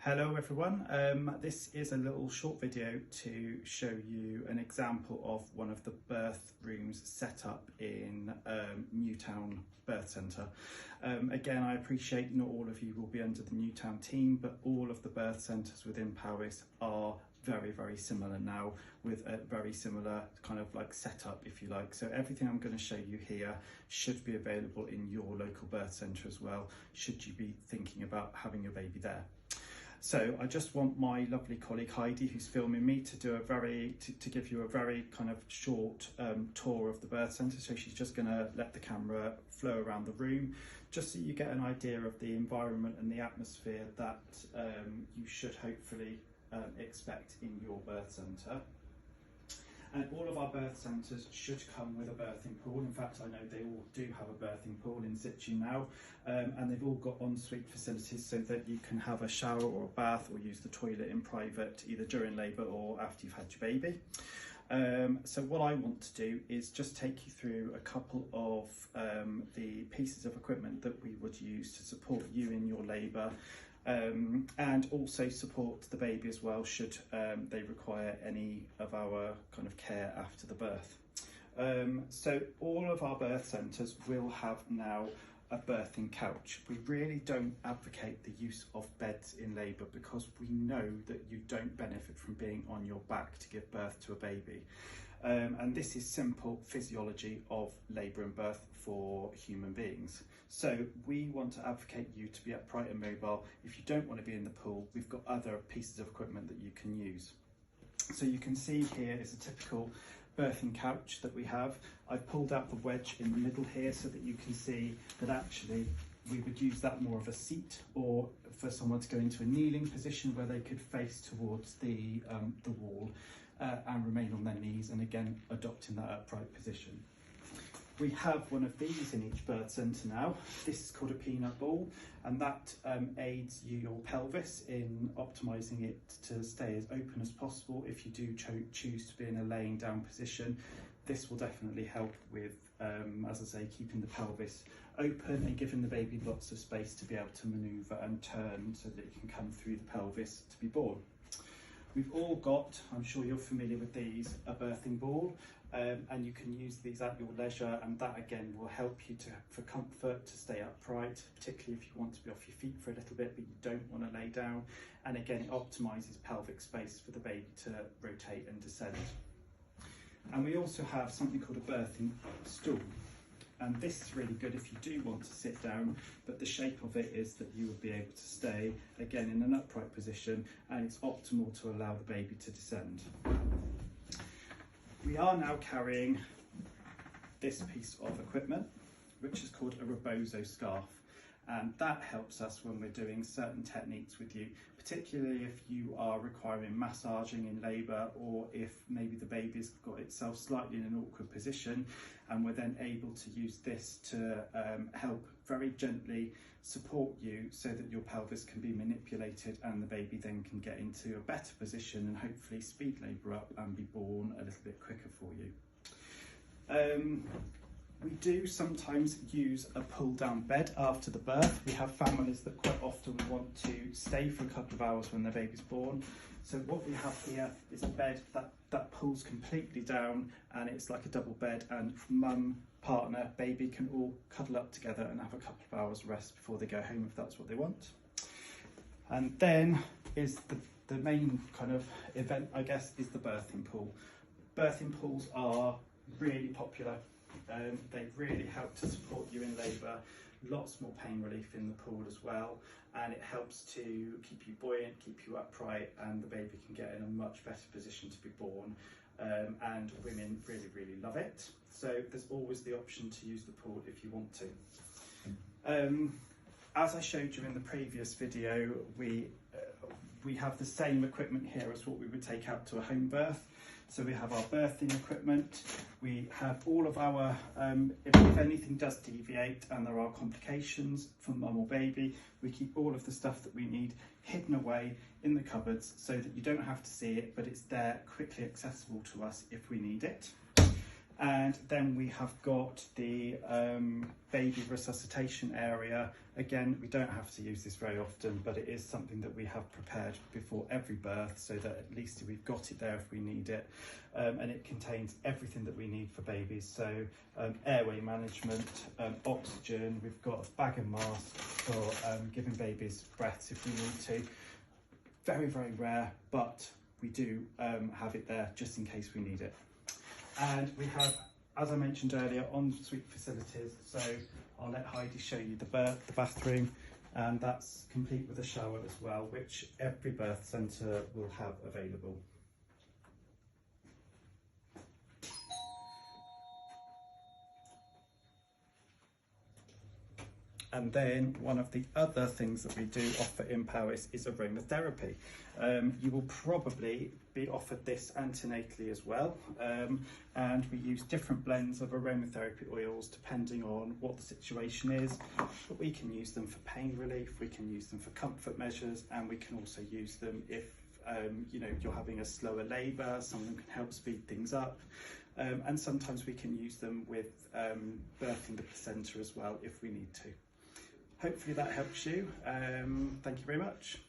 Hello everyone, this is a little short video to show you an example of one of the birth rooms set up in Newtown Birth Centre. Again, I appreciate not all of you will be under the Newtown team, but all of the birth centres within Powys are very similar now, with a very similar kind of like setup, if you like. So everything I'm going to show you here should be available in your local birth centre as well, should you be thinking about having a baby there. So I just want my lovely colleague Heidi, who's filming me, to do to give you a very kind of short tour of the birth centre. So she's just going to let the camera flow around the room, just so you get an idea of the environment and the atmosphere that you should hopefully expect in your birth centre. And all of our birth centres should come with a birthing pool. In fact, I know they all do have a birthing pool in situ now, and they've all got ensuite facilities so that you can have a shower or a bath or use the toilet in private, either during labour or after you've had your baby. So what I want to do is just take you through a couple of the pieces of equipment that we would use to support you in your labour, and also support the baby as well should they require any of our kind of care after the birth. So all of our birth centres will have now a birthing couch. We really don't advocate the use of beds in labour because we know that you don't benefit from being on your back to give birth to a baby. And this is simple physiology of labour and birth for human beings. So we want to advocate you to be upright and mobile. If you don't want to be in the pool, we've got other pieces of equipment that you can use. So you can see here is a typical birthing couch that we have. I've pulled out the wedge in the middle here so that you can see that actually we would use that more of a seat, or for someone to go into a kneeling position where they could face towards the wall and remain on their knees, and again adopting that upright position. We have one of these in each birth centre now. This is called a peanut ball, and that aids your pelvis in optimising it to stay as open as possible. If you do choose to be in a laying down position, this will definitely help with, as I say, keeping the pelvis open and giving the baby lots of space to be able to manoeuvre and turn so that it can come through the pelvis to be born. We've all got, I'm sure you're familiar with these, a birthing ball, and you can use these at your leisure, and that again will help you for comfort, to stay upright, particularly if you want to be off your feet for a little bit but you don't want to lay down. And again, it optimises pelvic space for the baby to rotate and descend. And we also have something called a birthing stool. And this is really good if you do want to sit down, but the shape of it is that you would be able to stay, again, in an upright position, and it's optimal to allow the baby to descend. We are now carrying this piece of equipment, which is called a rebozo scarf. And that helps us when we're doing certain techniques with you, particularly if you are requiring massaging in labour, or if maybe the baby's got itself slightly in an awkward position, and we're then able to use this to help very gently support you so that your pelvis can be manipulated and the baby then can get into a better position and hopefully speed labour up and be born a little bit quicker for you. We do sometimes use a pull down bed after the birth. We have families that quite often want to stay for a couple of hours when their baby's born. So what we have here is a bed that pulls completely down, and it's like a double bed, and mum, partner, baby can all cuddle up together and have a couple of hours rest before they go home if that's what they want. And then is the main kind of event, I guess, is the birthing pool. Birthing pools are really popular. They really help to support you in labour, lots more pain relief in the pool as well, and it helps to keep you buoyant, keep you upright, and the baby can get in a much better position to be born, and women really love it. So there's always the option to use the pool if you want to. As I showed you in the previous video, we have the same equipment here as what we would take out to a home birth. So we have our birthing equipment, we have all of our, if anything does deviate and there are complications for mum or baby, we keep all of the stuff that we need hidden away in the cupboards so that you don't have to see it, but it's there quickly accessible to us if we need it. And then we have got the baby resuscitation area. Again, we don't have to use this very often, but it is something that we have prepared before every birth so that at least we've got it there if we need it. And it contains everything that we need for babies. So airway management, oxygen, we've got a bag and mask for giving babies breaths if we need to. Very, very rare, but we do have it there just in case we need it. And we have, as I mentioned earlier, ensuite facilities. So I'll let Heidi show you the bathroom, and that's complete with a shower as well, which every birth centre will have available. And then one of the other things that we do offer in Powys is aromatherapy. You will probably be offered this antenatally as well. And we use different blends of aromatherapy oils depending on what the situation is. But we can use them for pain relief, we can use them for comfort measures, and we can also use them if you know, you're having a slower labour, someone can help speed things up. And sometimes we can use them with birthing the placenta as well if we need to. Hopefully that helps you. Thank you very much.